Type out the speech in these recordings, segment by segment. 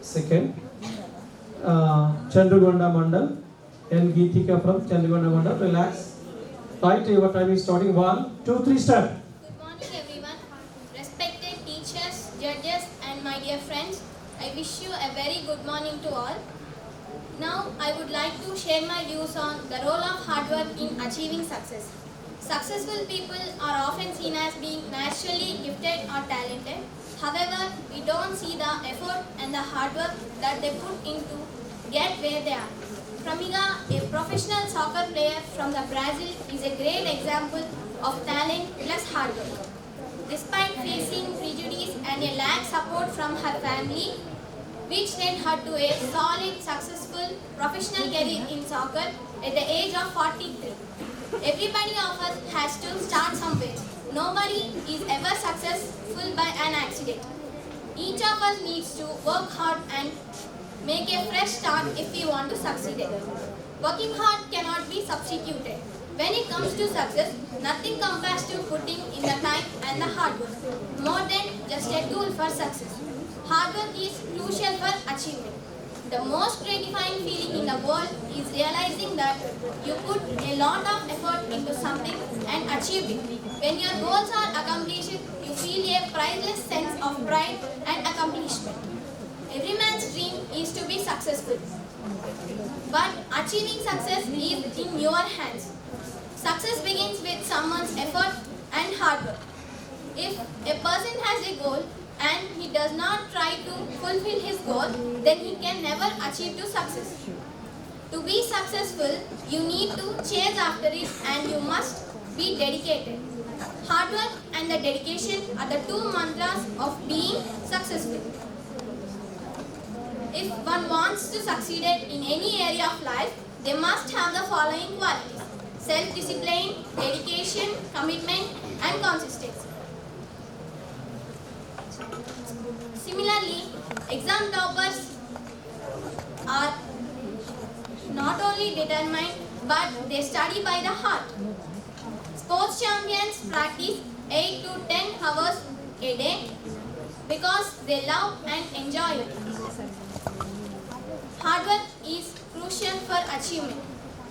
Second, Chandrugonda Mandal and Geetika from Chandrugonda Mandal. Relax. Right, your time is starting. 1, 2, 3, start. Good morning, everyone. Respected teachers, judges, and my dear friends, I wish you a very good morning to all. Now, I would like to share my views on the role of hard work in achieving success. Successful people are often seen as being naturally gifted or talented. However, we don't see the effort and the hard work that they put into get where they are. Framiga, a professional soccer player from the Brazil, is a great example of talent plus hard work. Despite facing prejudice and a lack support from her family, which led her to a solid, successful professional career in soccer at the age of 43. Everybody of us has to start somewhere. Nobody is ever successful by an accident. Each of us needs to work hard and make a fresh start if we want to succeed. Working hard cannot be substituted. When it comes to success, nothing compares to putting in the time and the hard work, more than just a tool for success. Hard work is crucial for achievement. The most gratifying feeling in the world is realizing that you put a lot of effort into something and achieved it. When your goals are accomplished, you feel a priceless sense of pride and accomplishment. Every man's dream is to be successful. But achieving success is in your hands. Success begins with someone's effort and hard work. If a person has a goal and he does not try to fulfill his goal, then he can never achieve to success. To be successful, you need to chase after it and you must be dedicated. Hard work and the dedication are the two mantras of being successful. If one wants to succeed in any area of life, they must have the following qualities: self-discipline, dedication, commitment, and consistency. Similarly, exam toppers are not only determined, but they study by the heart. Sports champions practice 8 to 10 hours a day because they love and enjoy it. Hard work is crucial for achievement.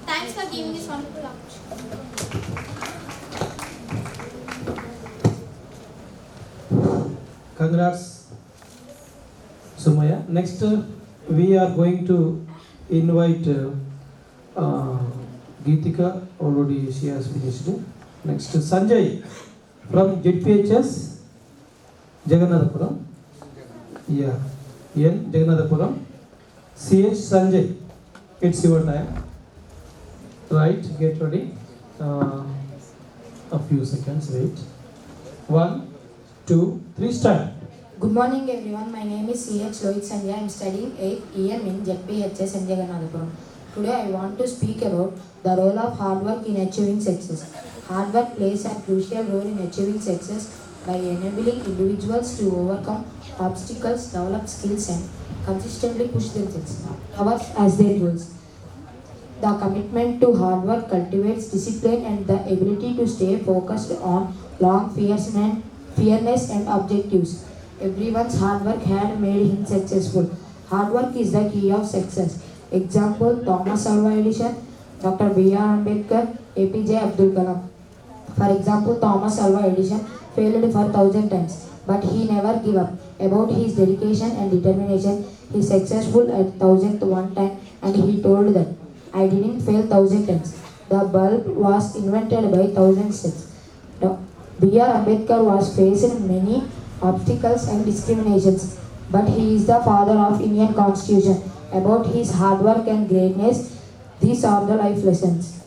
Thanks for giving this wonderful opportunity. Congrats, Sumaya. Next, we are going to invite Geetika. Already she has finished. Next, Sanjay from JPHS Jagannathapuram. Yeah, N Jagannathapuram. CH Sanjay, it's your time. Right, get ready. A few seconds, wait. 1, 2, 3, start. Good morning everyone, my name is CH Lohit Sanjay. I am studying 8th EM in JPHS and Jagannathapuram. Today I want to speak about the role of hard work in achieving success. Hard work plays a crucial role in achieving success by enabling individuals to overcome obstacles, develop skills and consistently push themselves towards as their goals. The commitment to hard work cultivates discipline and the ability to stay focused on long fairness and objectives. Everyone's hard work had made him successful. Hard work is the key of success. Example: Thomas Alva Edison, Dr. B.R. Ambedkar, APJ Abdul Kalam. For example, Thomas Alva Edison failed for 1,000 times, but he never gave up. About his dedication and determination, he successful at 1,001 time, and he told that, "I didn't fail 1,000 times. The bulb was invented by 1,000 steps." B.R. Ambedkar was faced many obstacles and discriminations, but he is the father of Indian Constitution. About his hard work and greatness, these are the life lessons.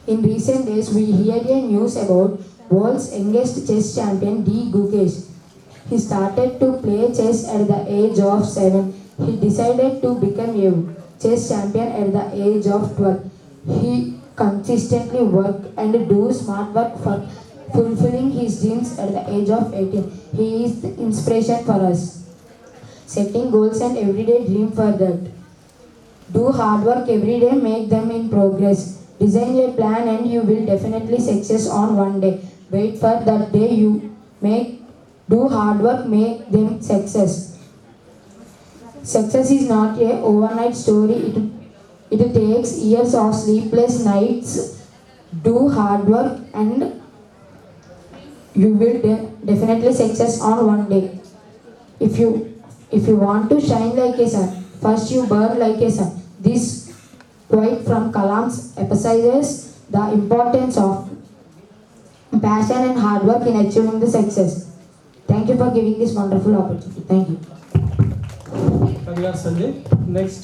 In recent days, we heard a news about world's youngest chess champion D. Gukesh. He started to play chess at the age of 7. He decided to become a chess champion at the age of 12. He consistently worked and do smart work for fulfilling his dreams at the age of 18. He is the inspiration for us. Setting goals and everyday dream for that. Do hard work every day, make them in progress. Design a plan and you will definitely success on one day. Wait for that day you make. Do hard work, make them success. Success is not a overnight story. It takes years of sleepless nights. Do hard work and you will definitely success on one day. If you want to shine like a sun, first you burn like a sun. This quote from Kalam's emphasizes the importance of passion and hard work in achieving the success. Thank you for giving this wonderful opportunity. Thank you. Congrats, Sanjay. Next.